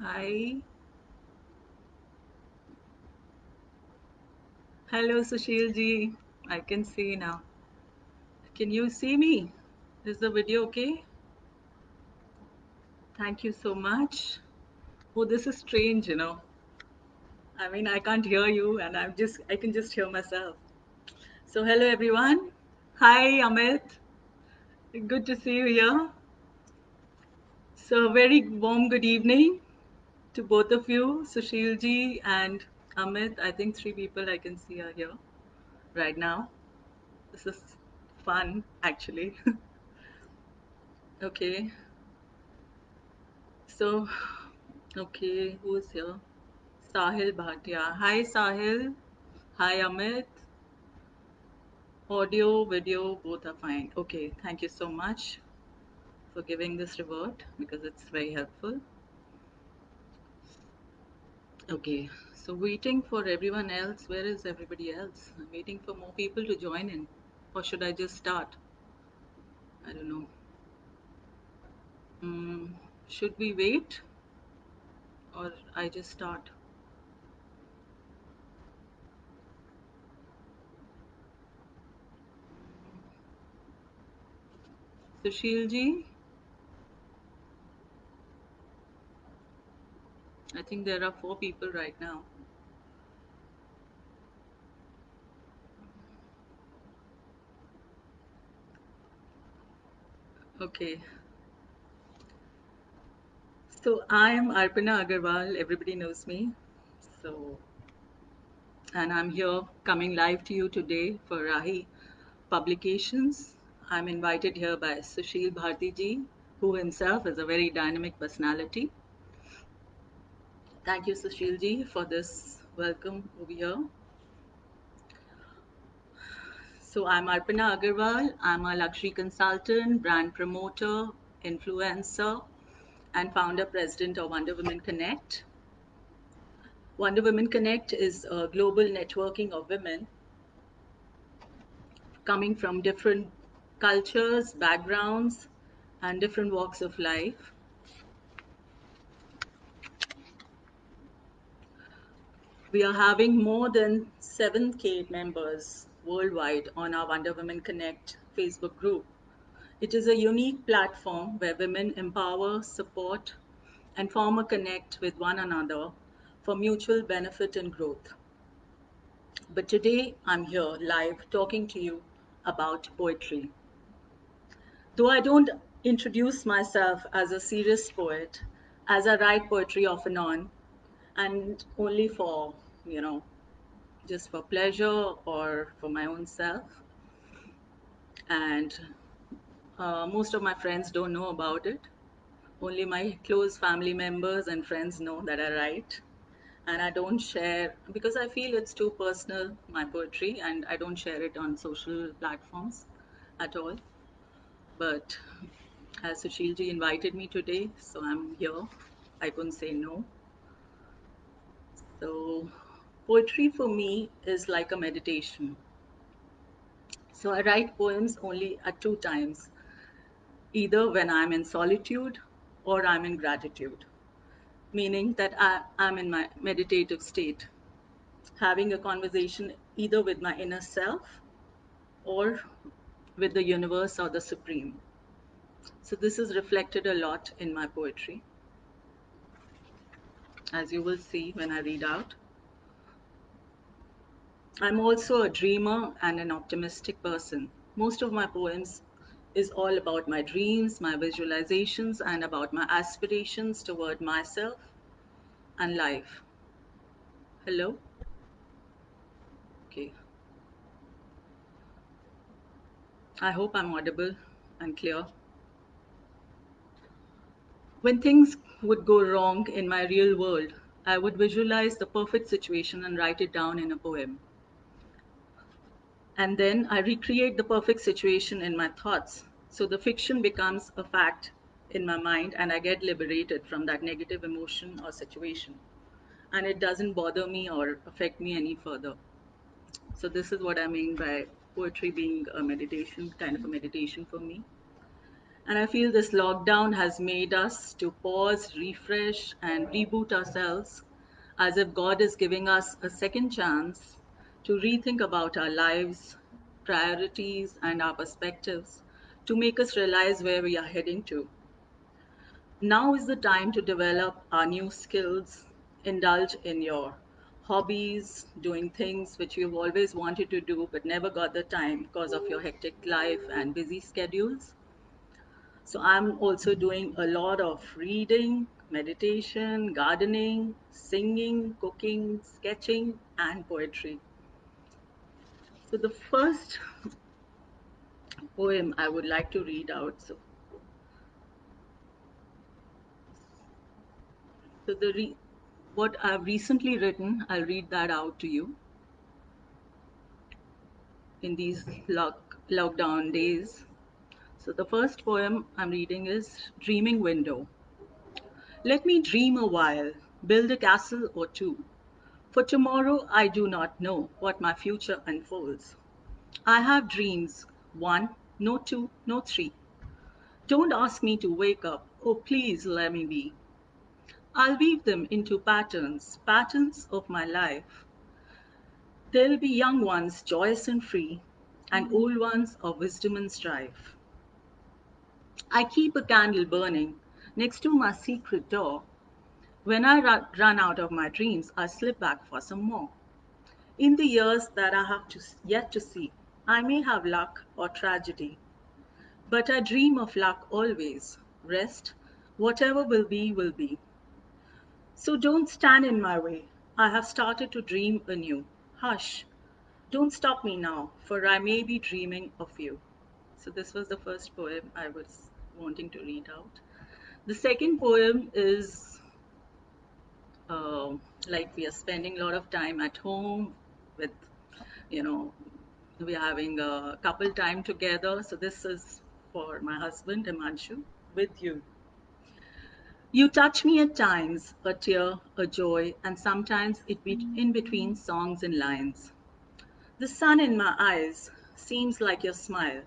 Hi. Hello, Sushil ji. I can see now. Can you see me? Is the video okay? Thank you so much. Oh, this is strange. I mean, I can't hear you and I can just hear myself. So, hello everyone. Hi, Amit. Good to see you here. So, a very warm good evening to both of you, Sushil ji and Amit. I think three people I can see are here right now. This is fun, actually. Okay. So, okay, who's here? Sahil Bhatia. Hi, Sahil. Hi, Amit. Audio, video, both are fine. Okay, thank you so much for giving this reward because it's very helpful. Okay, so waiting for everyone else. Where is everybody else? I'm waiting for more people to join in. Or should I just start? I don't know. Mm, should we wait or I just start? Sushil ji, I think there are four people right now. Okay, so I am Arpana Agarwal. Everybody knows me. So, and I'm here coming live to you today for Rahi Publications. I'm invited here by Sushil Bharti ji, who himself is a very dynamic personality. Thank you, Sushil ji, for this welcome over here. So, I'm Arpana Agarwal. I'm a luxury consultant, brand promoter, influencer, and founder president of Wonder Women Connect. Wonder Women Connect is a global networking of women coming from different cultures, backgrounds, and different walks of life. We are having more than 7K members worldwide on our Wonder Women Connect Facebook group. It is a unique platform where women empower, support, and form a connect with one another for mutual benefit and growth. But today I'm here live talking to you about poetry. Though I don't introduce myself as a serious poet, as I write poetry off and on, and only for, you know, just for pleasure or for my own self. And most of my friends don't know about it. Only my close family members and friends know that I write. And I don't share because I feel it's too personal, my poetry, and I don't share it on social platforms at all. But as Sushilji invited me today, so I'm here. I couldn't say no. So, poetry for me is like a meditation. So, I write poems only at two times, either when I'm in solitude or I'm in gratitude, meaning that I'm in my meditative state, having a conversation either with my inner self or with the universe or the supreme. So, this is reflected a lot in my poetry, as you will see when I read out. I'm also a dreamer and an optimistic person. Most of my poems is all about my dreams, my visualizations, and about my aspirations toward myself and life. Hello? Okay. I hope I'm audible and clear. When things would go wrong in my real world, I would visualize the perfect situation and write it down in a poem. And then I recreate the perfect situation in my thoughts. So the fiction becomes a fact in my mind, and I get liberated from that negative emotion or situation. And it doesn't bother me or affect me any further. So, this is what I mean by poetry being a meditation, kind of a meditation for me. And I feel this lockdown has made us to pause, refresh, and reboot ourselves as if God is giving us a second chance to rethink about our lives, priorities, and our perspectives to make us realize where we are heading to. Now is the time to develop our new skills, indulge in your hobbies, doing things which you've always wanted to do but never got the time because of your hectic life and busy schedules. So I'm also doing a lot of reading, meditation, gardening, singing, cooking, sketching, and poetry. So the first poem I would like to read out. So what I've recently written, I'll read that out to you in these lockdown days. So the first poem I'm reading is Dreaming Window. Let me dream a while, build a castle or two. For tomorrow, I do not know what my future unfolds. I have dreams, one, no two, no three. Don't ask me to wake up, oh please let me be. I'll weave them into patterns, patterns of my life. There'll be young ones, joyous and free, and old ones of wisdom and strife. I keep a candle burning next to my secret door. When I run out of my dreams, I slip back for some more. In the years that I have yet to see, I may have luck or tragedy, but I dream of luck always. Rest, whatever will be, will be. So don't stand in my way. I have started to dream anew. Hush, don't stop me now, for I may be dreaming of you. So this was the first poem I was wanting to read out. The second poem is uh, like we are spending a lot of time at home with, you know, we're having a couple time together. So this is for my husband, Imanshu, with you. You touch me at times, a tear, a joy, and sometimes in between songs and lines. The sun in my eyes seems like your smile.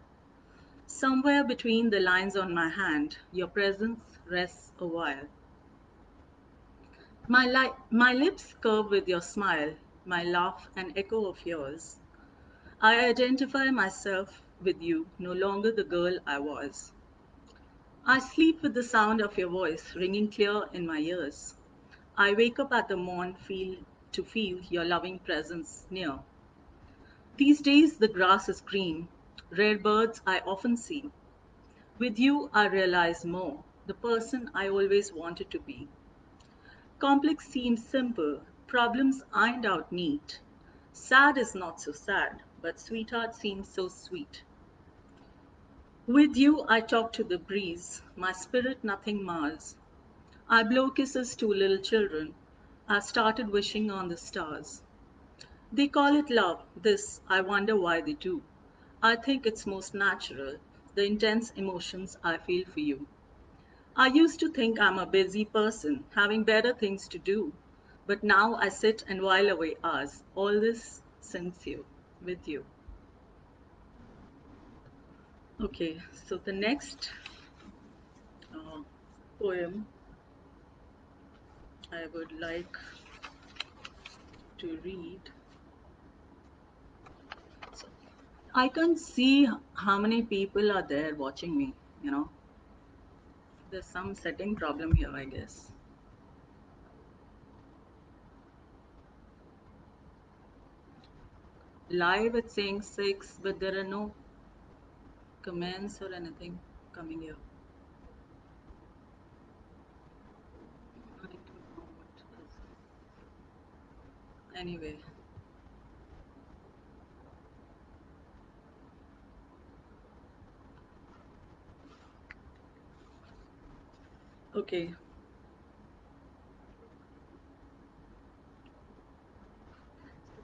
Somewhere between the lines on my hand, your presence rests a while. My lips curve with your smile, my laugh an echo of yours. I identify myself with you, no longer the girl I was. I sleep with the sound of your voice ringing clear in my ears. I wake up at the morn to feel your loving presence near. These days the grass is green, rare birds I often see. With you I realize more, the person I always wanted to be. Complex seems simple, problems ironed out neat. Sad is not so sad, but sweetheart seems so sweet. With you I talk to the breeze, my spirit nothing mars. I blow kisses to little children. I started wishing on the stars. They call it love, this, I wonder why they do. I think it's most natural, the intense emotions I feel for you. I used to think I'm a busy person, having better things to do. But now I sit and while away hours, all this since you, with you. Okay, so the next uh, poem I would like to read. So, I can't see how many people are there watching me, you know. There's some setting problem here, I guess. Live it's saying six, but there are no comments or anything coming here. I don't know what is. Anyway, okay.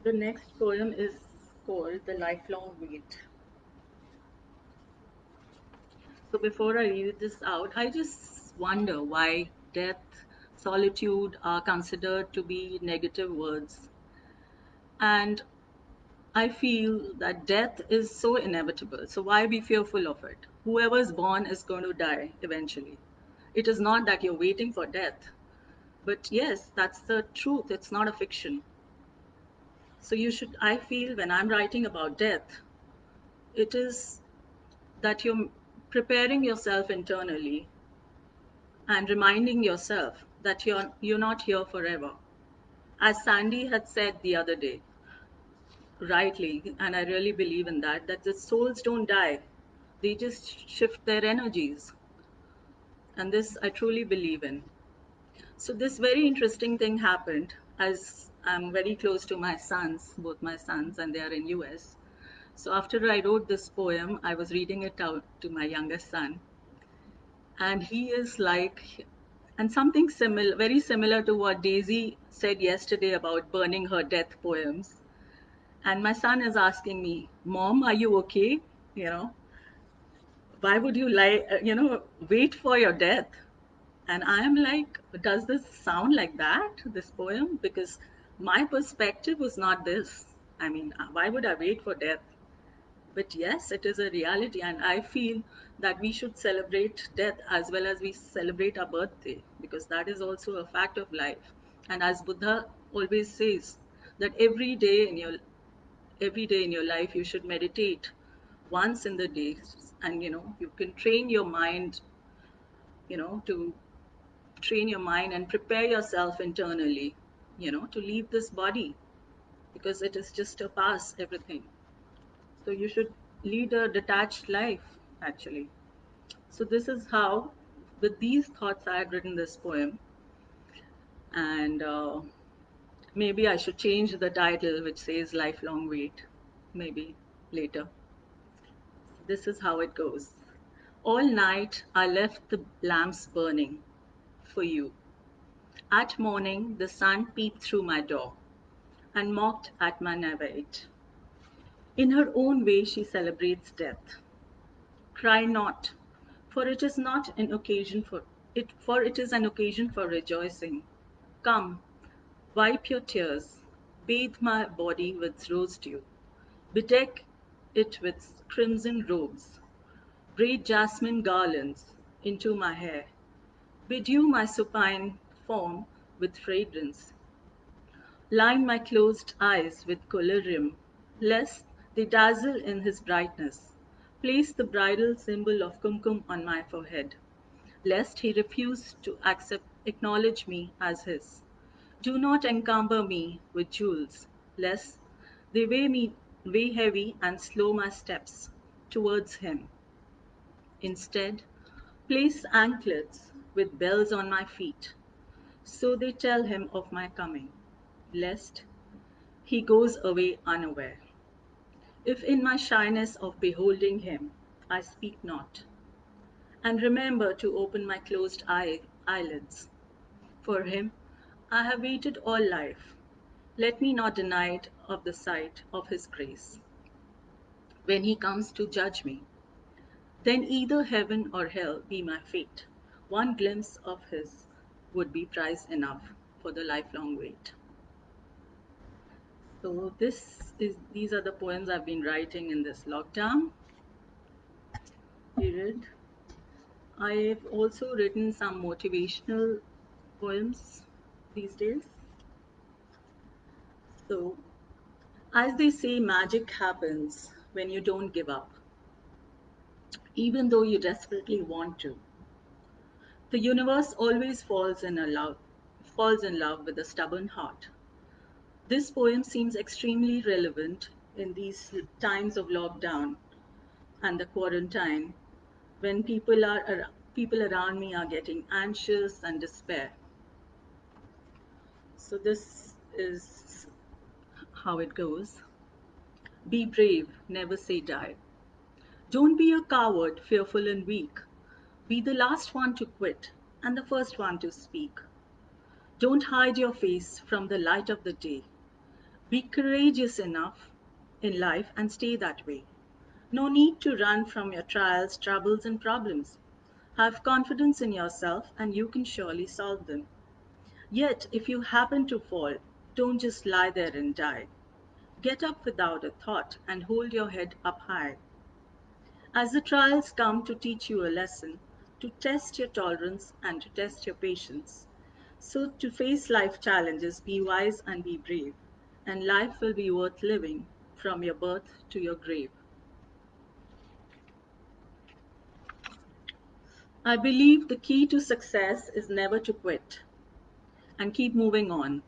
The next poem is called The Lifelong Wait. So before I read this out, I just wonder why death, solitude are considered to be negative words. And I feel that death is so inevitable. So why be fearful of it? whoever's born is going to die eventually. It is not that you're waiting for death, but yes, that's the truth. It's not a fiction. So you should, I feel, when I'm writing about death, it is that you're preparing yourself internally and reminding yourself that you're not here forever. As Sandy had said the other day, rightly, and I really believe in that, that the souls don't die. They just shift their energies. And this I truly believe in. So this very interesting thing happened as I'm very close to my sons, both my sons, and they are in US. So after I wrote this poem, I was reading it out to my youngest son, and he is like, and something similar, very similar to what Daisy said yesterday about burning her death poems. And my son is asking me, Mom, are you okay? You know, why would you like, wait for your death? And I am like, does this sound like that, this poem? Because my perspective was not this. I mean, why would I wait for death? But yes, it is a reality. And I feel that we should celebrate death as well as we celebrate our birthday, because that is also a fact of life. And as Buddha always says, that every day in your life you should meditate once in the day, and you can train your mind, to train your mind and prepare yourself internally, to leave this body, because it is just a pass, everything. So you should lead a detached life, actually. So this is how, with these thoughts, I had written this poem. And maybe I should change the title, which says Lifelong Wait, maybe later. This is how it goes. All night I left the lamps burning for you. At morning the sun peeped through my door and mocked at my navigate. In her own way she celebrates death. Cry not, for it is not an occasion for it, for it is an occasion for rejoicing. Come, wipe your tears, bathe my body with rose dew, bedeck it with crimson robes, braid jasmine garlands into my hair, bedew my supine form with fragrance, line my closed eyes with collyrium, lest they dazzle in his brightness. Place the bridal symbol of kumkum on my forehead, lest he refuse to acknowledge me as his. Do not encumber me with jewels, lest they weigh heavy and slow my steps towards him. Instead, place anklets with bells on my feet, so they tell him of my coming, lest he goes away unaware. If in my shyness of beholding him I speak not, and remember to open my closed eyelids, for him I have waited all life. Let me not deny it of the sight of his grace. When he comes to judge me, then either heaven or hell be my fate. One glimpse of his would be price enough for the lifelong wait. So these are the poems I've been writing in this lockdown period. I've also written some motivational poems these days. So, as they say, magic happens when you don't give up, even though you desperately want to. The universe always falls in love with a stubborn heart. This poem seems extremely relevant in these times of lockdown and the quarantine, when people around me are getting anxious and despair. So this is how it goes. Be brave, never say die. Don't be a coward, fearful and weak. Be the last one to quit and the first one to speak. Don't hide your face from the light of the day. Be courageous enough in life and stay that way. No need to run from your trials, troubles, and problems. Have confidence in yourself and you can surely solve them. Yet, if you happen to fall, don't just lie there and die. Get up without a thought and hold your head up high. As the trials come to teach you a lesson, to test your tolerance and to test your patience. So, to face life challenges, be wise and be brave, and life will be worth living from your birth to your grave. I believe the key to success is never to quit and keep moving on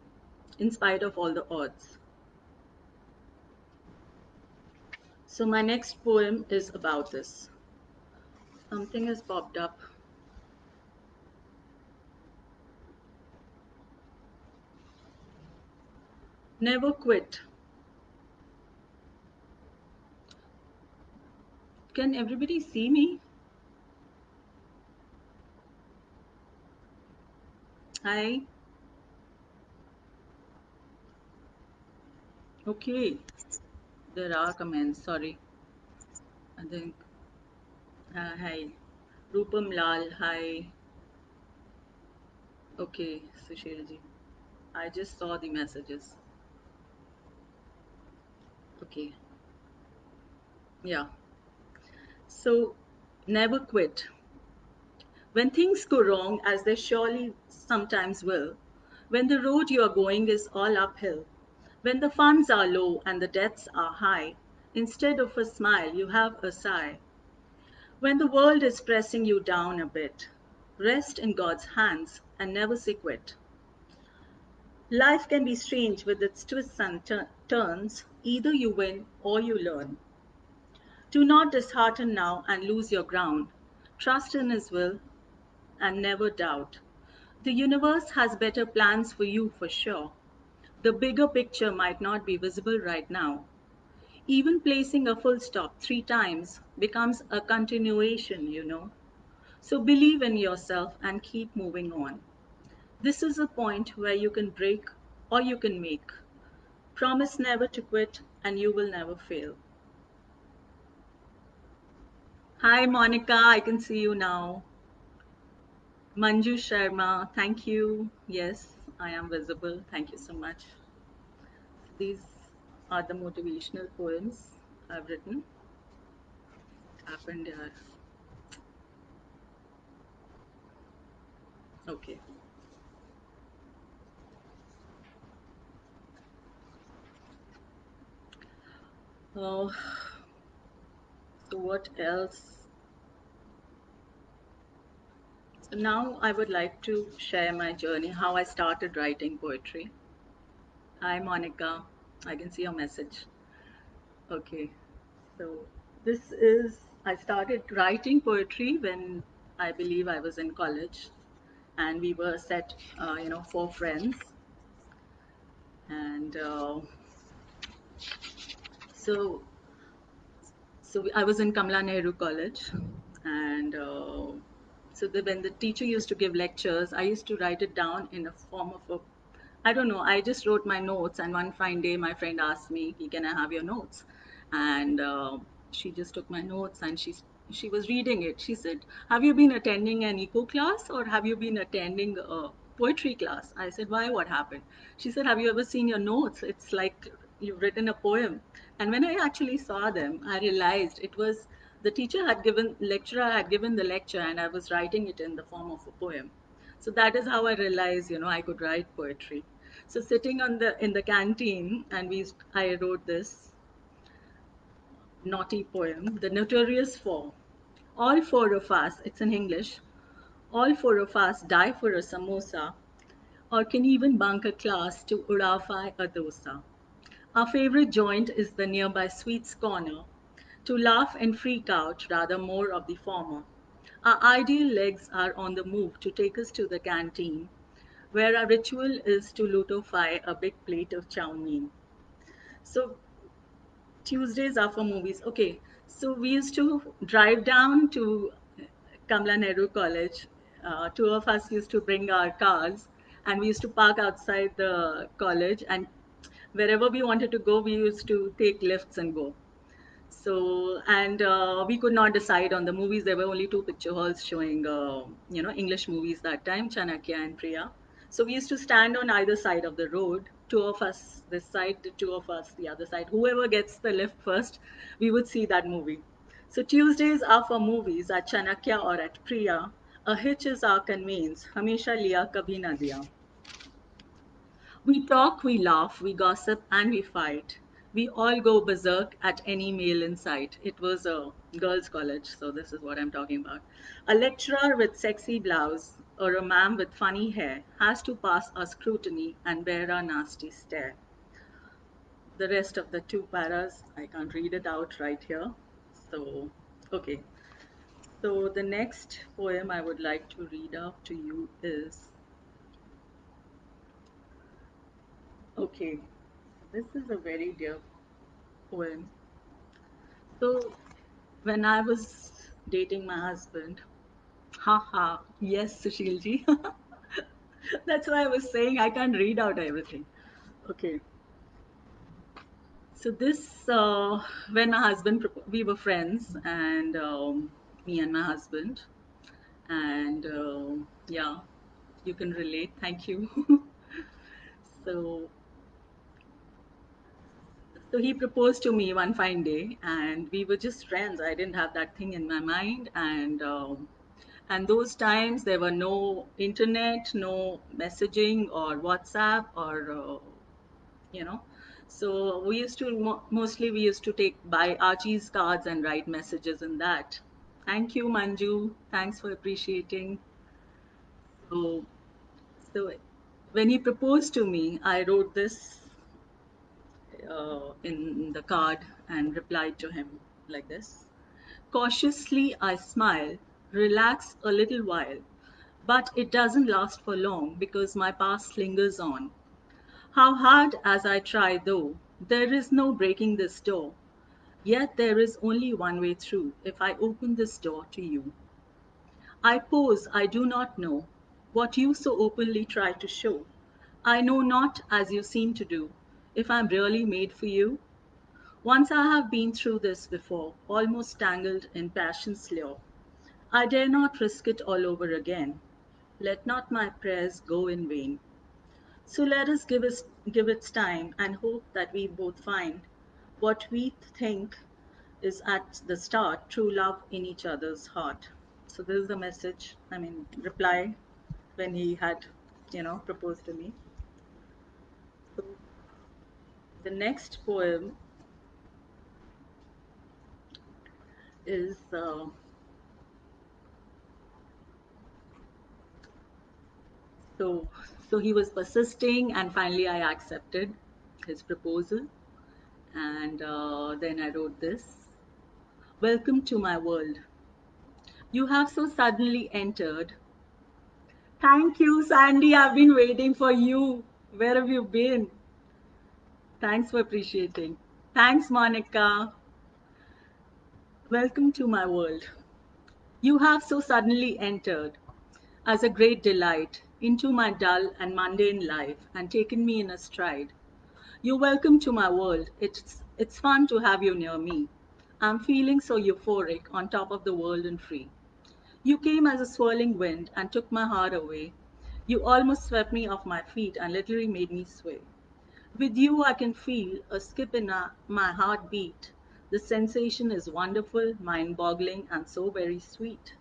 in spite of all the odds. So, my next poem is about this. Something has popped up. Never quit. Can everybody see me? Hi. Okay. There are comments. Sorry. I think. Hi. Rupam Lal. Hi. Okay. Sushilji. I just saw the messages. Okay. Yeah. So, never quit. When things go wrong, as they surely sometimes will, when the road you are going is all uphill, when the funds are low and the debts are high, instead of a smile, you have a sigh. When the world is pressing you down a bit, rest in God's hands and never say quit. Life can be strange with its twists and turns. Either you win or you learn. Do not dishearten now and lose your ground. Trust in His will and never doubt. The universe has better plans for you for sure. The bigger picture might not be visible right now. Even placing a full stop 3 times becomes a continuation. So believe in yourself and keep moving on. This is a point where you can break or you can make. Promise never to quit and you will never fail. Hi, Monica. I can see you now. Manju Sharma. Thank you. Yes, I am visible. Thank you so much. These are the motivational poems I've written. Happened. Okay. Oh, so what else? So now I would like to share my journey, how I started writing poetry. Hi, Monica. I can see your message. Okay. So I started writing poetry when I believe I was in college, and we were set, 4 friends. And so I was in Kamala Nehru College, and when the teacher used to give lectures, I used to write it down in a form of a, I don't know, I just wrote my notes. And one fine day, my friend asked me, "Can I have your notes?" And she just took my notes and she was reading it. She said, "Have you been attending an eco class or have you been attending a poetry class?" I said, "Why? What happened?" She said, "Have you ever seen your notes? It's like you've written a poem." And when I actually saw them, I realized it was the lecturer had given the lecture, and I was writing it in the form of a poem. So that is how I realized, I could write poetry. So sitting in the canteen, and I wrote this naughty poem, The Notorious Four. All four of us, it's in English, all four of us die for a samosa or can even bunk a class to urafai a dosa. Our favorite joint is the nearby Sweets Corner. To laugh and freak out, rather more of the former. Our ideal legs are on the move to take us to the canteen, where our ritual is to luteify a big plate of chow mein. So Tuesdays are for movies. Okay, so we used to drive down to Kamla Nehru College. Two of us used to bring our cars, and we used to park outside the college. And wherever we wanted to go, we used to take lifts and go. So, and we could not decide on the movies. There were only two picture halls showing, English movies that time, Chanakya and Priya. So we used to stand on either side of the road, two of us this side, the two of us the other side. Whoever gets the lift first, we would see that movie. So Tuesdays are for movies at Chanakya or at Priya. A hitch is our conveyance. Hamesha liya kabhi na diya. We talk, we laugh, we gossip, and we fight. We all go berserk at any male in sight. It was a girls' college, so this is what I'm talking about. A lecturer with sexy blouse or a ma'am with funny hair has to pass our scrutiny and bear our nasty stare. The rest of the two paras, I can't read it out right here. So, okay. So, the next poem I would like to read out to you is okay. This is a very dear poem. So, when I was dating my husband, haha, yes, Sushilji. That's why I was saying I can't read out everything. Okay. So this, when my husband, we were friends, and me and my husband, and yeah, you can relate. Thank you. so, so he proposed to me one fine day, and we were just friends. I didn't have that thing in my mind, and those times there were no internet, no messaging or WhatsApp or you know. So we used to mostly we used to take buy Archie's cards and write messages in that. Thank you, Manju. Thanks for appreciating. So, so when he proposed to me, I wrote this in the card and replied to him like this. Cautiously, I smile, relax a little while, but it doesn't last for long because my past lingers on. How hard as I try, though, there is no breaking this door. Yet there is only one way through if I open this door to you. I pose, I do not know what you so openly try to show. I know not as you seem to do if I'm really made for you. Once I have been through this before, almost tangled in passion's lure. I dare not risk it all over again. Let not my prayers go in vain. So let us give its time and hope that we both find what we think is at the start true love in each other's heart. So this is the message, I mean, reply when he had, proposed to me. So the next poem is so so he was persisting, and finally I accepted his proposal, and then I wrote this. Welcome to my world. You have so suddenly entered. Thank you, Sandy. I've been waiting for you. Where have you been? Thanks for appreciating. Thanks, Monica. Welcome to my world. You have so suddenly entered as a great delight into my dull and mundane life and taken me in a stride. You're welcome to my world. It's fun to have you near me. I'm feeling so euphoric on top of the world and free. You came as a swirling wind and took my heart away. You almost swept me off my feet and literally made me sway. With you, I can feel a skip in my heartbeat. The sensation is wonderful, mind boggling, and so very sweet.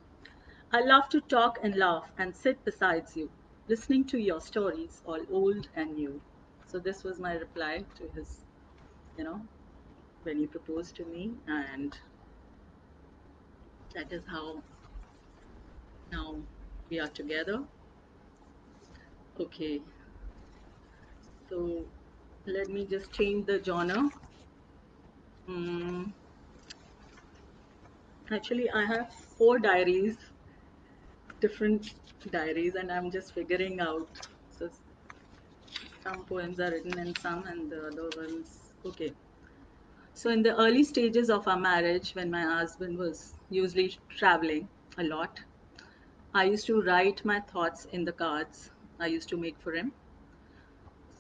I love to talk and laugh and sit beside you, listening to your stories, all old and new. So, this was my reply to his, you know, when he proposed to me, and that is how now we are together. Okay, so let me just change the genre. Mm, actually, I have four diaries, different diaries, and I'm just figuring out. So some poems are written in some, and the other ones. Okay. So in the early stages of our marriage, when my husband was usually traveling a lot, I used to write my thoughts in the cards I used to make for him.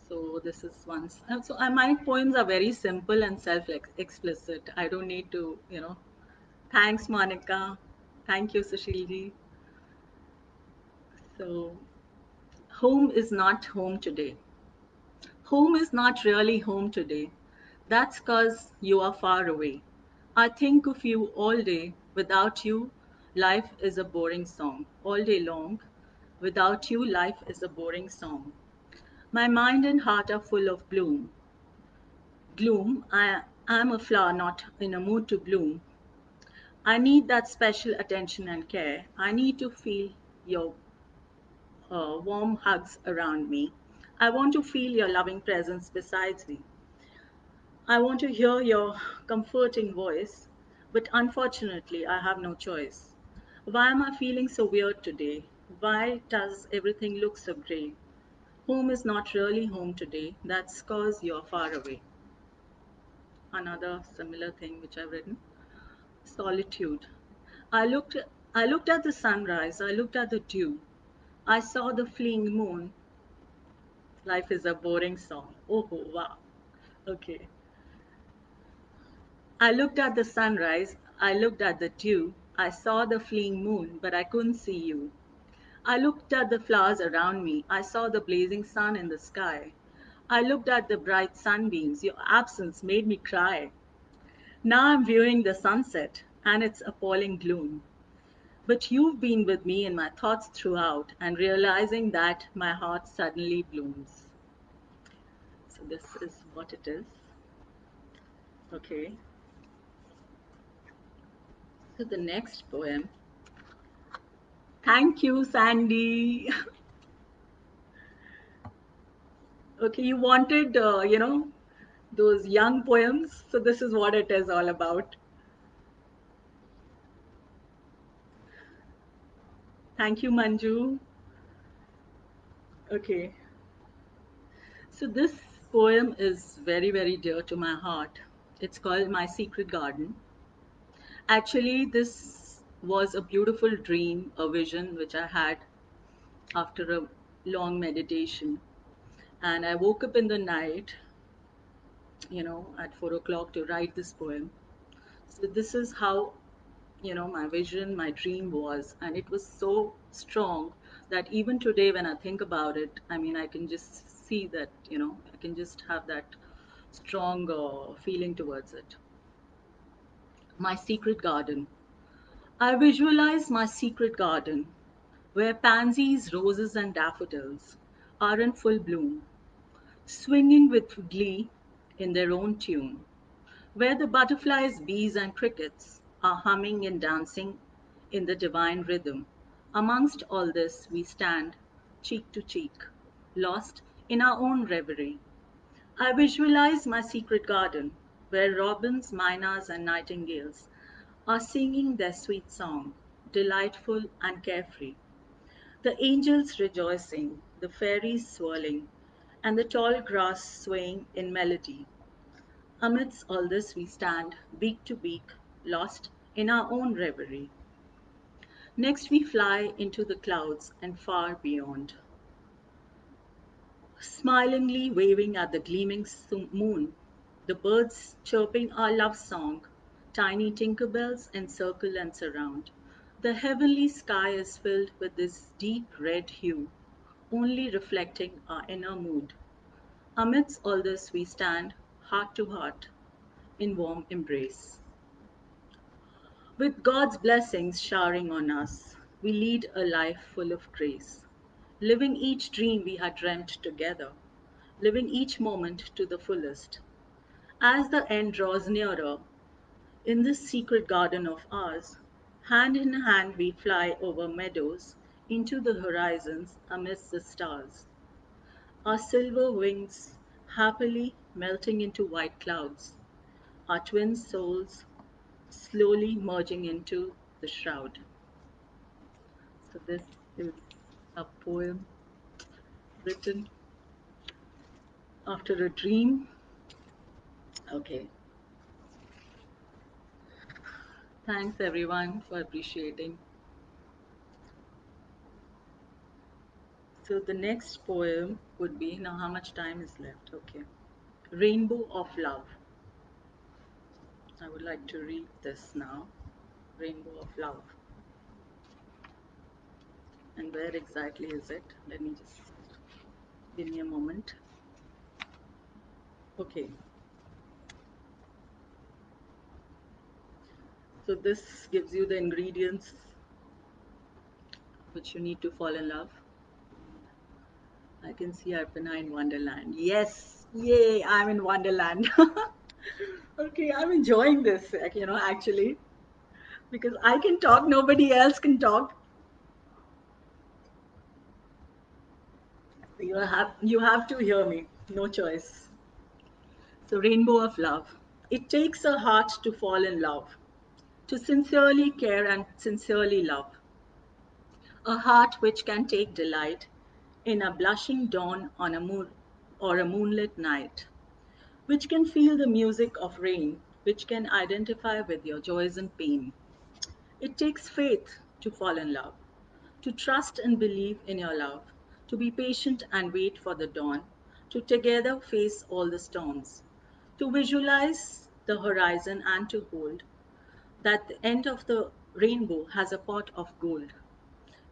So this is once. My poems are very simple and self-explicit. I don't need to, Thanks, Monica. Thank you, Sushilji. So, home is not home today. Home is not really home today. That's because you are far away. I think of you all day. Without you, life is a boring song. All day long, without you, life is a boring song. My mind and heart are full of bloom. Gloom, I am a flower not in a mood to bloom. I need that special attention and care. I need to feel your warm hugs around me. I want to feel your loving presence beside me. I want to hear your comforting voice, but unfortunately, I have no choice. Why am I feeling so weird today? Why does everything look so grey? Home is not really home today. That's cause you're far away. Another similar thing which I've written. Solitude. I looked I looked at the sunrise, I looked at the dew. I saw the fleeing moon. Life is a boring song. Oh wow. Okay. I looked at the sunrise, I looked at the dew. I saw the fleeing moon, but I couldn't see you. I looked at the flowers around me. I saw the blazing sun in the sky. I looked at the bright sunbeams. Your absence made me cry. Now I'm viewing the sunset and its appalling gloom. But you've been with me in my thoughts throughout, and realizing that my heart suddenly blooms. So, this is what it is. Okay. So, the next poem. Thank you, Sandy. Okay, you wanted, those young poems. So, this is what it is all about. Thank you, Manju. Okay. So, this poem is very, very dear to my heart. It's called My Secret Garden. Actually, this was a beautiful dream, a vision which I had after a long meditation. And I woke up in the night, at 4 o'clock to write this poem. So, this is how, my vision, my dream was. And it was so strong that even today, when I think about it, I mean, I can just see that, I can just have that strong feeling towards it. My secret garden. I visualize my secret garden where pansies, roses, and daffodils are in full bloom, swinging with glee in their own tune, where the butterflies, bees, and crickets are humming and dancing in the divine rhythm. Amongst all this, we stand cheek to cheek, lost in our own reverie. I visualize my secret garden where robins, mynas, and nightingales are singing their sweet song, delightful and carefree. The angels rejoicing, the fairies swirling, and the tall grass swaying in melody. Amidst all this, we stand, beak to beak, lost in our own reverie. Next, we fly into the clouds and far beyond, smilingly waving at the gleaming moon, the birds chirping our love song, tiny tinkerbells encircle and surround. The heavenly sky is filled with this deep red hue, only reflecting our inner mood. Amidst all this, we stand heart to heart in warm embrace. With God's blessings showering on us, we lead a life full of grace, living each dream we had dreamt together, living each moment to the fullest. As the end draws nearer, in this secret garden of ours, hand in hand we fly over meadows into the horizons amidst the stars, our silver wings happily melting into white clouds, our twin souls slowly merging into the shroud. So, this is a poem written after a dream. Okay, thanks everyone for appreciating. So, the next poem would be now, how much time is left? Okay, Rainbow of Love. I would like to read this now. Rainbow of Love. And where exactly is it? Let me just give me a moment. Okay, So this gives you the ingredients which you need to fall in love. I can see Arpana in Wonderland. Yes, yay, I'm in Wonderland. Okay, I'm enjoying this, actually, because I can talk, nobody else can talk. You have to hear me, no choice. So, rainbow of love. It takes a heart to fall in love, to sincerely care and sincerely love. A heart which can take delight in a blushing dawn on a moon or a moonlit night, which can feel the music of rain, which can identify with your joys and pain. It takes faith to fall in love, to trust and believe in your love, to be patient and wait for the dawn, to together face all the storms, to visualize the horizon and to hold that the end of the rainbow has a pot of gold.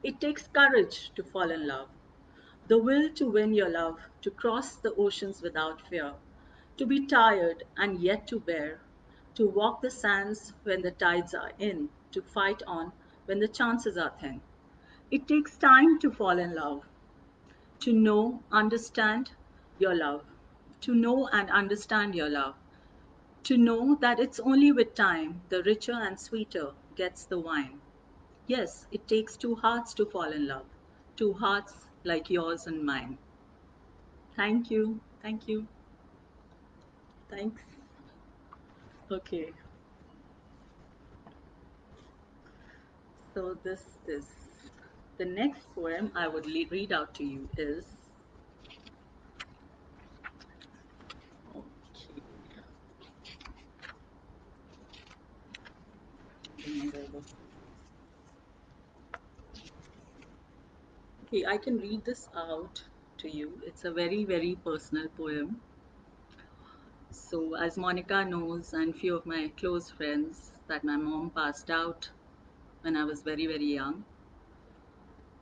It takes courage to fall in love, the will to win your love, to cross the oceans without fear, to be tired and yet to bear, to walk the sands when the tides are in, to fight on when the chances are thin. It takes time to fall in love, to know, understand your love, to know and understand your love, to know that it's only with time the richer and sweeter gets the wine. Yes, it takes two hearts to fall in love, two hearts like yours and mine. Thank you. Thank you. Thanks. Okay. So this is the next poem I would read out to you is okay. Okay, I can read this out to you. It's a very, very personal poem. So, as Monica knows, and few of my close friends, that my mom passed out when I was very, very young.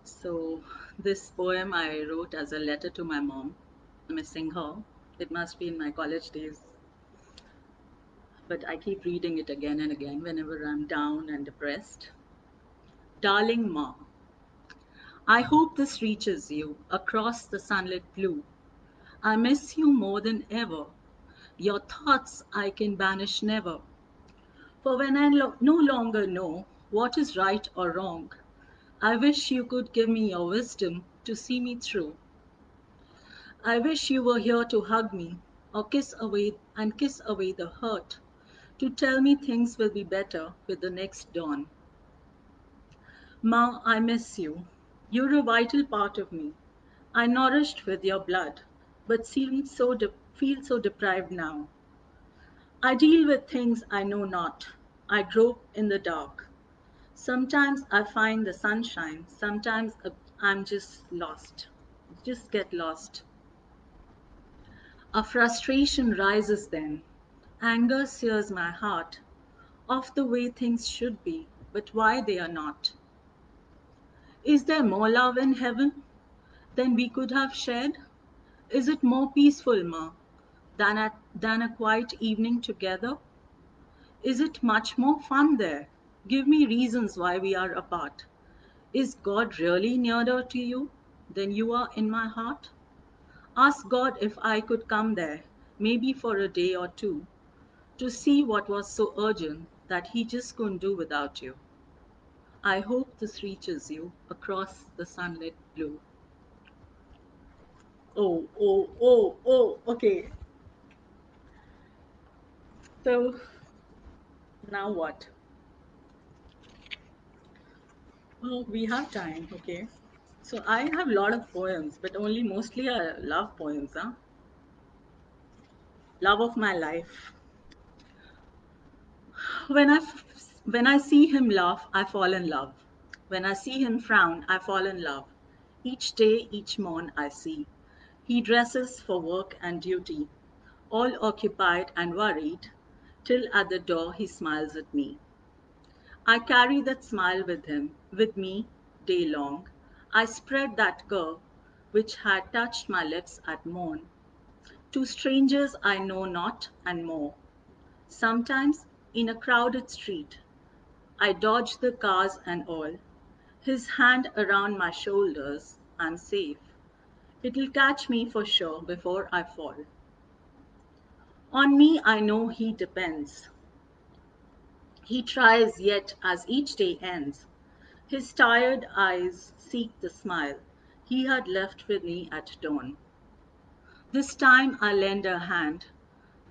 So, this poem I wrote as a letter to my mom, missing her. It must be in my college days, but I keep reading it again and again whenever I'm down and depressed. Darling Ma, I hope this reaches you across the sunlit blue. I miss you more than ever. Your thoughts I can banish never. For when I no longer know what is right or wrong, I wish you could give me your wisdom to see me through. I wish you were here to hug me or kiss away the hurt, to tell me things will be better with the next dawn. Ma, I miss you. You're a vital part of me. I nourished with your blood, but feel so deprived now. I deal with things I know not. I grope in the dark. Sometimes I find the sunshine, sometimes I'm just lost. Just get lost. A frustration rises then. Anger sears my heart of the way things should be, but why they are not. Is there more love in heaven than we could have shared? Is it more peaceful, Ma, than a quiet evening together? Is it much more fun there? Give me reasons why we are apart. Is God really nearer to you than you are in my heart? Ask God if I could come there, maybe for a day or two, to see what was so urgent that He just couldn't do without you. I hope this reaches you across the sunlit blue. Okay. So now what? Well, we have time, okay? So I have a lot of poems, but only mostly love poems, huh? Love of my life. When I see him laugh, I fall in love. When I see him frown, I fall in love. Each day, each morn I see. He dresses for work and duty, all occupied and worried, till at the door he smiles at me. I carry that smile with me, day long. I spread that curve which had touched my lips at morn, to strangers I know not and more. Sometimes in a crowded street, I dodge the cars and all. His hand around my shoulders, I'm safe. It'll catch me for sure before I fall. On me, I know he depends. He tries yet as each day ends. His tired eyes seek the smile he had left with me at dawn. This time I lend a hand,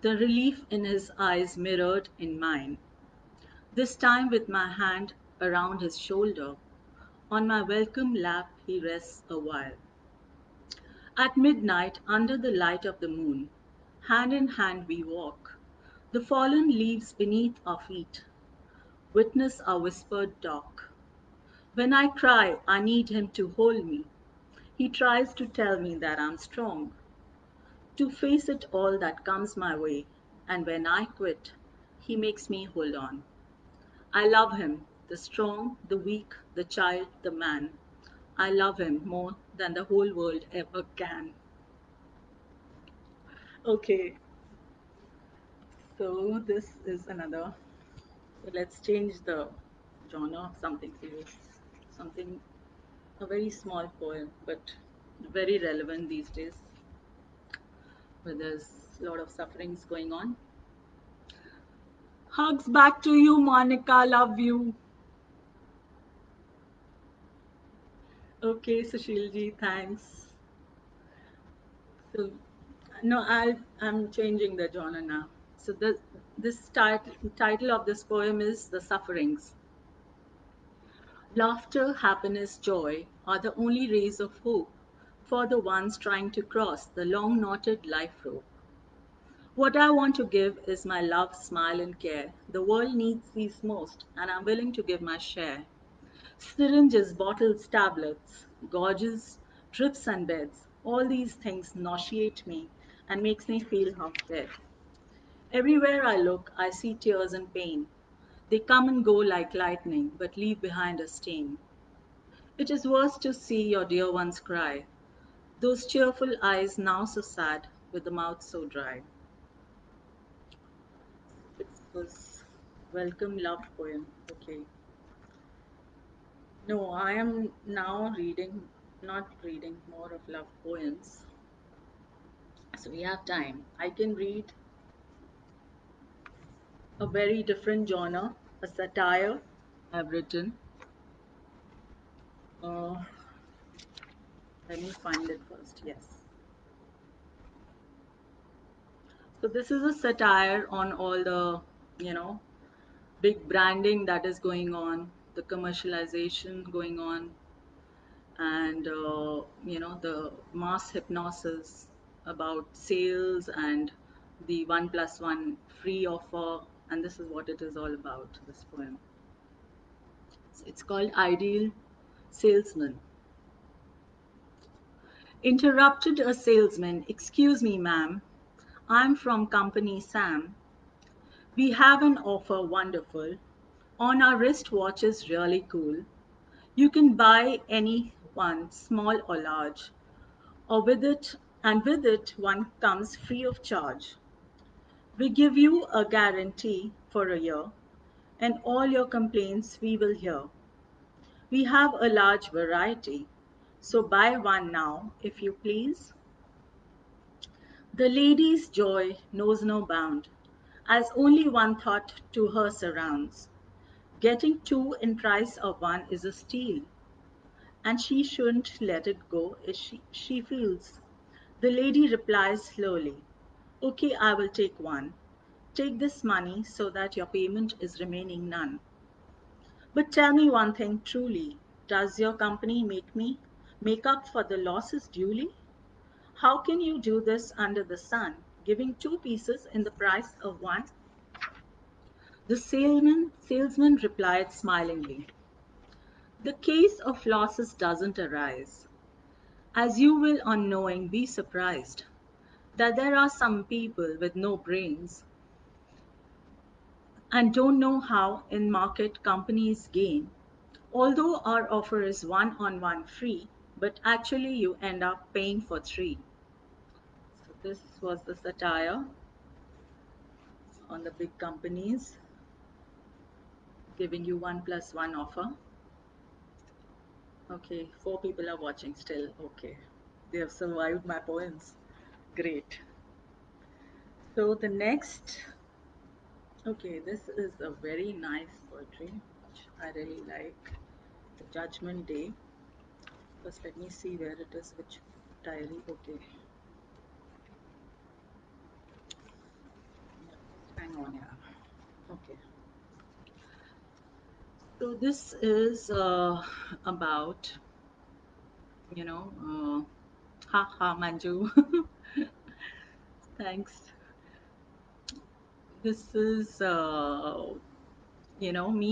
the relief in his eyes mirrored in mine. This time with my hand around his shoulder, on my welcome lap he rests a while. At midnight, under the light of the moon, hand in hand we walk, the fallen leaves beneath our feet, witness our whispered talk. When I cry, I need him to hold me. He tries to tell me that I'm strong, to face it all that comes my way, and when I quit, he makes me hold on. I love him, the strong, the weak, the child, the man. I love him more than the whole world ever can. Okay, so this is another. So let's change the genre, something serious, something, a very small poem, but very relevant these days, where there's a lot of sufferings going on. Hugs back to you, Monica. Love you. Okay, Sushilji, thanks. So, no, I'm changing the genre now. So this title of this poem is The Sufferings. Laughter, happiness, joy are the only rays of hope for the ones trying to cross the long knotted life rope. What I want to give is my love, smile, and care. The world needs these most, and I'm willing to give my share. Syringes, bottles, tablets, gauges, drips, and beds. All these things nauseate me and makes me feel half dead. Everywhere I look, I see tears and pain. They come and go like lightning, but leave behind a stain. It is worse to see your dear ones cry. Those cheerful eyes now so sad, with the mouth so dry. It was welcome love poem. Okay. No, I am now reading, not reading more of love poems. So we have time. I can read a very different genre, a satire I've written. Uh, Let me find it first. Yes. So this is a satire on all the, you know, big branding that is going on, the commercialization going on, and the mass hypnosis about sales and the 1+1 free offer, and this is what it is all about, this poem. It's called Ideal Salesman. Interrupted a salesman. Excuse me, ma'am, I'm from company Sam. We have an offer, wonderful, on our wristwatches, really cool. You can buy any one, small or large, or with it one comes free of charge. We give you a guarantee for a year, and all your complaints we will hear. We have a large variety, so buy one now, if you please. The lady's joy knows no bound, as only one thought to her surrounds. Getting two in price of one is a steal, and she shouldn't let it go if she feels. The lady replies slowly, okay, I will take one. Take this money so that your payment is remaining none. But tell me one thing truly, does your company make up for the losses duly? How can you do this under the sun, giving two pieces in the price of one? The salesman replied smilingly, the case of losses doesn't arise, as you will on knowing be surprised that there are some people with no brains and don't know how in market companies gain. Although our offer is one-on-one free, but actually you end up paying for three. So this was the satire on the big companies. Giving you 1+1 offer. Okay, 4 people are watching still. Okay, they have survived my poems. Great. So the next, okay, this is a very nice poetry, which I really like. The Judgment Day. First, let me see where it is, which diary. Okay, yeah, just hang on here. Okay, so this is about, you know, ha ha, Manju. Thanks. This is, me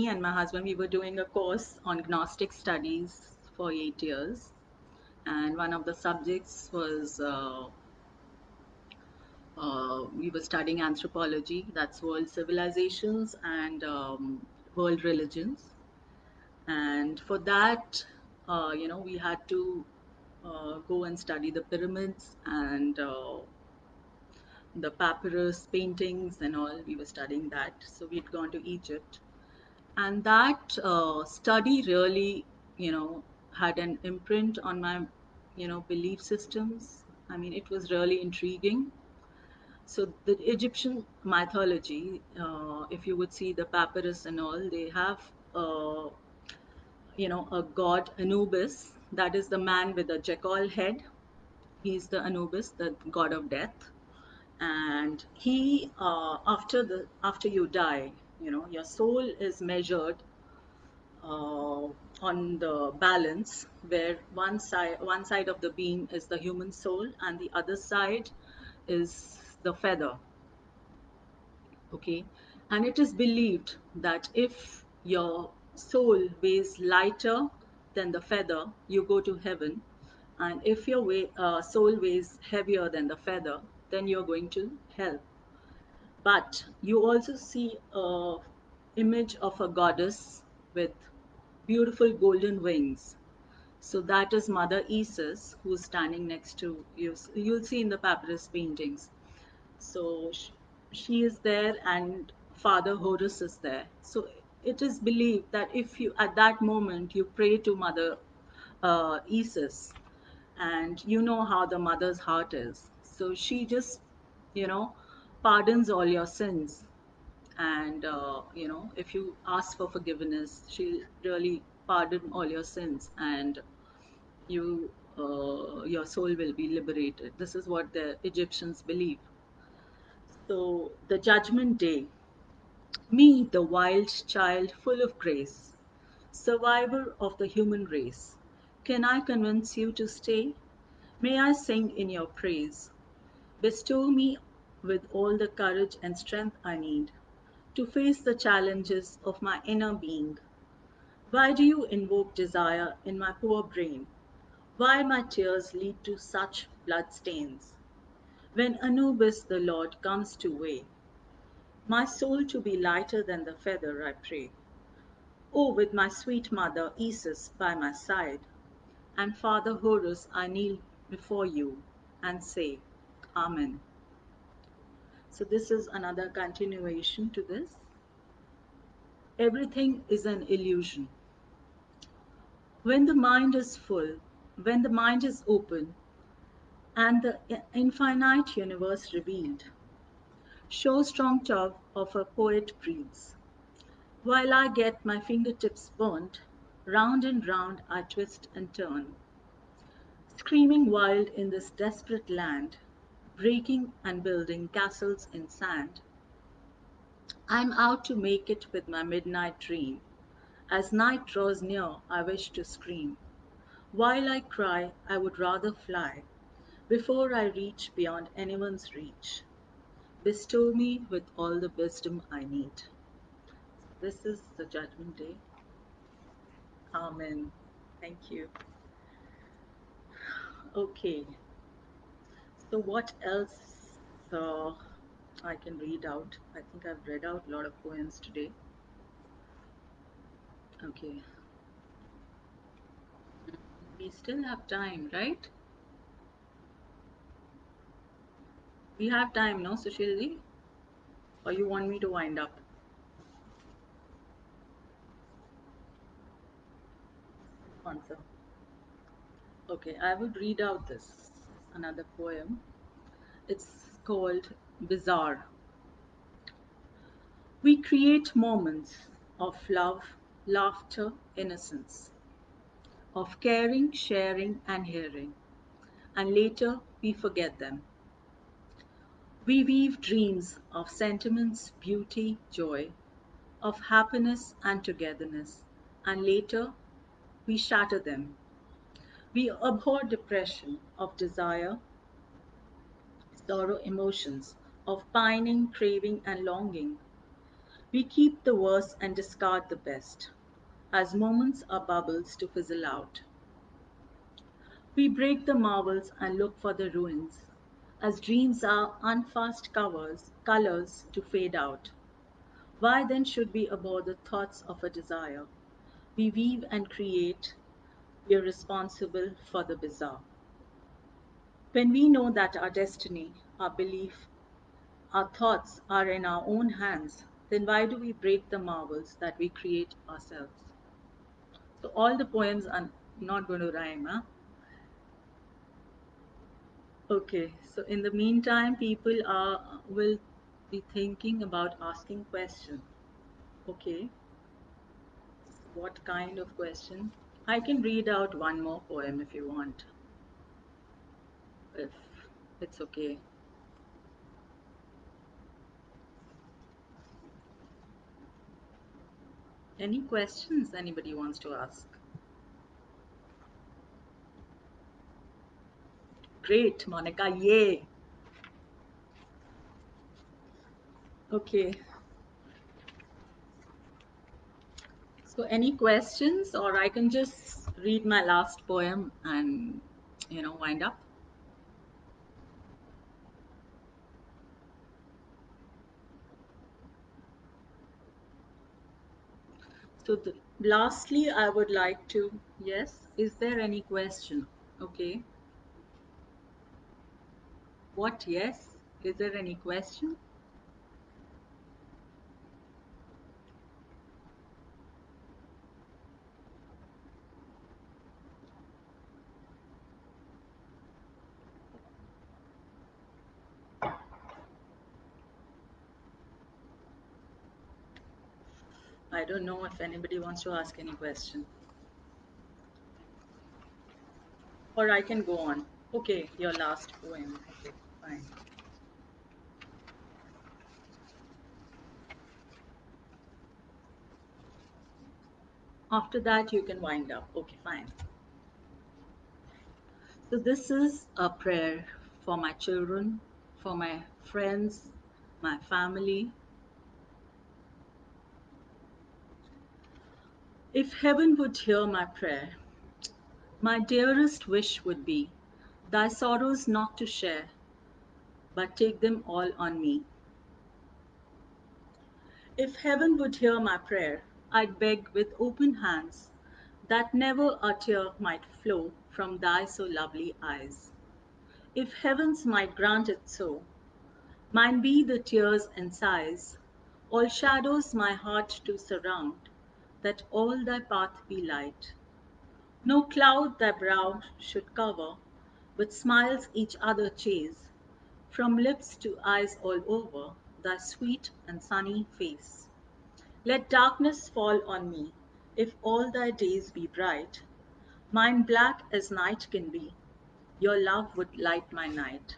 and my husband, we were doing a course on Gnostic studies for 8 years. And one of the subjects was we were studying anthropology, that's world civilizations and world religions. And for that, we had to go and study the pyramids and the papyrus paintings and all. We were studying that. So we'd gone to Egypt. And that study really, had an imprint on my, belief systems. I mean, it was really intriguing. So the Egyptian mythology, if you would see the papyrus and all, they have, a god Anubis. That is the man with the jackal head. He's the Anubis, the god of death. And he, after you die, your soul is measured uh, on the balance, where one side of the beam is the human soul and the other side is the feather. Okay, and it is believed that if your soul weighs lighter than the feather, you go to heaven, and if your soul weighs heavier than the feather, then you're going to hell. But you also see a image of a goddess with beautiful golden wings. So that is Mother Isis, who's standing next to you. You'll see in the papyrus paintings. So she is there, and Father Horus is there. So it is believed that if you, at that moment, you pray to Mother Isis, and you know how the mother's heart is. So she just, you know, pardons all your sins. And, if you ask for forgiveness, she'll really pardon all your sins, and your soul will be liberated. This is what the Egyptians believe. So, the judgment day, me, the wild child full of grace, survivor of the human race, can I convince you to stay? May I sing in your praise? Bestow me with all the courage and strength I need to face the challenges of my inner being. Why do you invoke desire in my poor brain? Why my tears lead to such blood stains? When Anubis the Lord comes to weigh my soul to be lighter than the feather, I pray. Oh, with my sweet mother Isis by my side, and Father Horus, I kneel before you and say, Amen. So, this is another continuation to this. Everything is an illusion. When the mind is full, when the mind is open, and the infinite universe revealed, show strong tug of a poet breathes. While I get my fingertips burnt, round and round I twist and turn, screaming wild in this desperate land, breaking and building castles in sand. I'm out to make it with my midnight dream. As night draws near, I wish to scream. While I cry, I would rather fly before I reach beyond anyone's reach. Bestow me with all the wisdom I need. This is the Judgment Day. Amen. Thank you. Okay, so what else I can read out? I think I've read out a lot of poems today. Okay, we still have time, right? We have time, no, Sushilji? Or you want me to wind up? answer. Okay, I would read out this another poem. It's called Bizarre. We create moments of love, laughter, innocence, of caring, sharing, and hearing, and later we forget them. We weave dreams of sentiments, beauty, joy, of happiness and togetherness, and later we shatter them. We abhor depression, of desire, sorrow, emotions, of pining, craving, and longing. We keep the worst and discard the best, as moments are bubbles to fizzle out. We break the marbles and look for the ruins, as dreams are unfast colors to fade out. Why then should we abhor the thoughts of a desire? We weave and create, we are responsible for the bizarre. When we know that our destiny, our belief, our thoughts are in our own hands, then why do we break the marvels that we create ourselves? So all the poems are not going to rhyme, huh? Okay, so in the meantime, people are will be thinking about asking question. Okay, what kind of question? I can read out one more poem if you want, if it's okay. Any questions anybody wants to ask? Great, Monica, yay. Okay, so any questions, or I can just read my last poem and wind up. So lastly, I would like to, yes, is there any question? Okay. What? Yes. Is there any question? I don't know if anybody wants to ask any question. Or I can go on. Okay, your last poem. Okay, fine. After that, you can wind up. Okay, fine. So, this is a prayer for my children, for my friends, my family. If heaven would hear my prayer, my dearest wish would be thy sorrows not to share, but take them all on me. If heaven would hear my prayer, I'd beg with open hands that never a tear might flow from thy so lovely eyes. If heavens might grant it so, mine be the tears and sighs, all shadows my heart to surround, that all thy path be light. No cloud thy brow should cover, but smiles each other chase, from lips to eyes all over, thy sweet and sunny face. Let darkness fall on me, if all thy days be bright. Mine black as night can be, your love would light my night.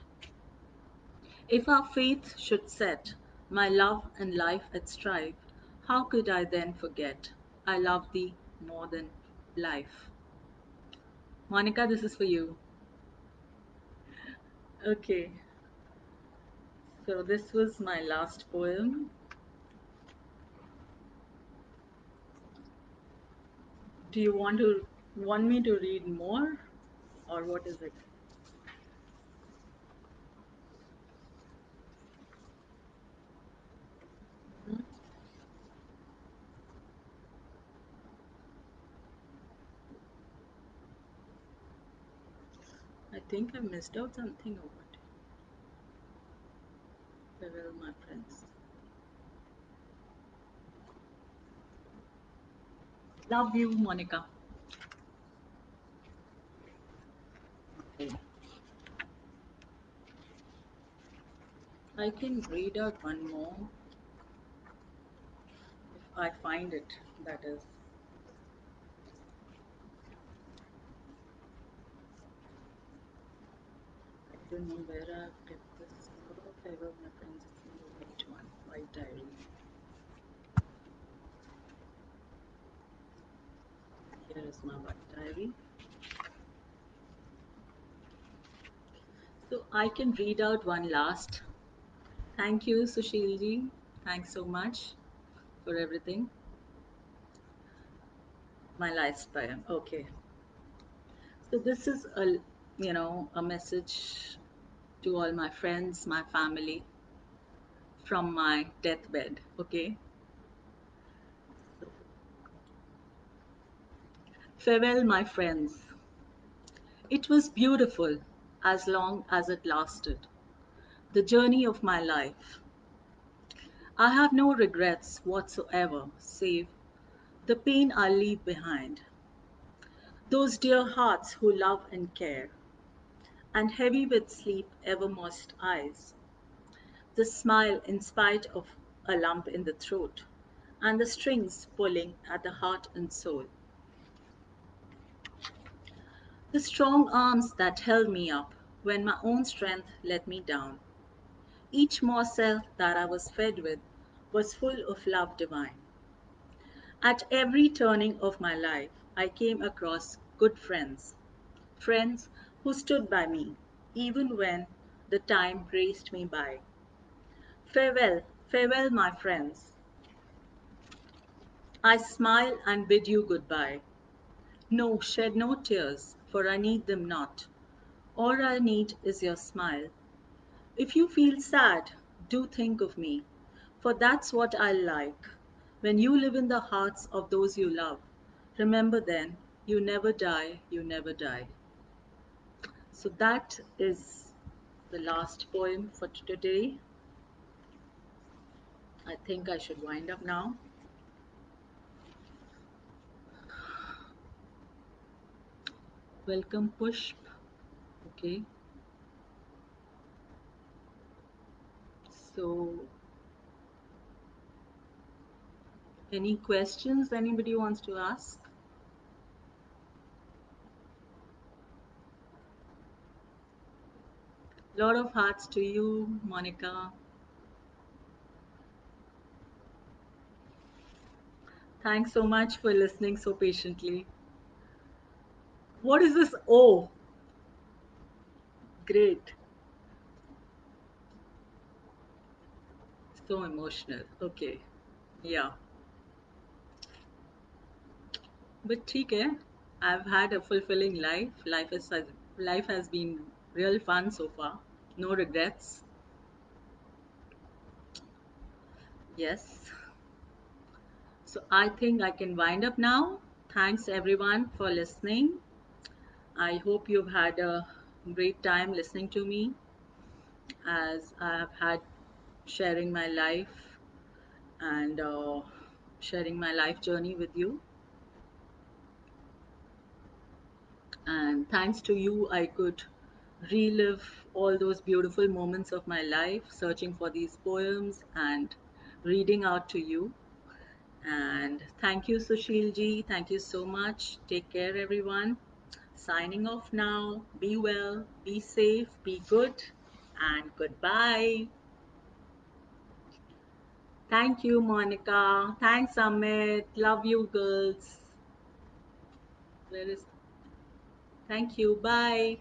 If our faith should set my love and life at strife, how could I then forget I love thee more than life? Monica, this is for you. Okay, so this was my last poem. Do you want me to read more, or what is it? I think I missed out something or what? Farewell, my friends. Love you, Monica. I can read out one more if I find it, that is. I don't know where I've kept this. Farewell, my friends. It's in the white one, white diary. Here is my white diary. So I can read out one last. Thank you, Sushilji. Thanks so much for everything. My life's poem. Okay. So this is a message to all my friends, my family from my deathbed. Okay. So, farewell, my friends. It was beautiful as long as it lasted. The journey of my life. I have no regrets whatsoever, save the pain I leave behind. Those dear hearts who love and care, and heavy with sleep ever moist eyes. The smile in spite of a lump in the throat, and the strings pulling at the heart and soul. The strong arms that held me up when my own strength let me down. Each morsel that I was fed with was full of love divine. At every turning of my life, I came across good friends, friends who stood by me, even when the time raced me by. Farewell, farewell, my friends. I smile and bid you goodbye. No, shed no tears, for I need them not. All I need is your smile. If you feel sad, do think of me, for that's what I like. When you live in the hearts of those you love, remember then, you never die, you never die. So that is the last poem for today. I think I should wind up now. Welcome, Pushp. Okay, so any questions anybody wants to ask? Lot of hearts to you, Monica. Thanks so much for listening so patiently. What is this? Oh, great. So emotional. Okay. Yeah. But ठीक है. I've had a fulfilling life. Life has been real fun so far. No regrets. Yes. So I think I can wind up now. Thanks everyone for listening. I hope you've had a great time listening to me as I've had sharing my life and sharing my life journey with you. And thanks to you, I could relive all those beautiful moments of my life, searching for these poems and reading out to you. And thank you, Sushil ji. Thank you so much. Take care, everyone. Signing off now. Be well, be safe, be good, and goodbye. Thank you, Monica. Thanks, Amit. Love you, girls. Where is? Thank you. Bye.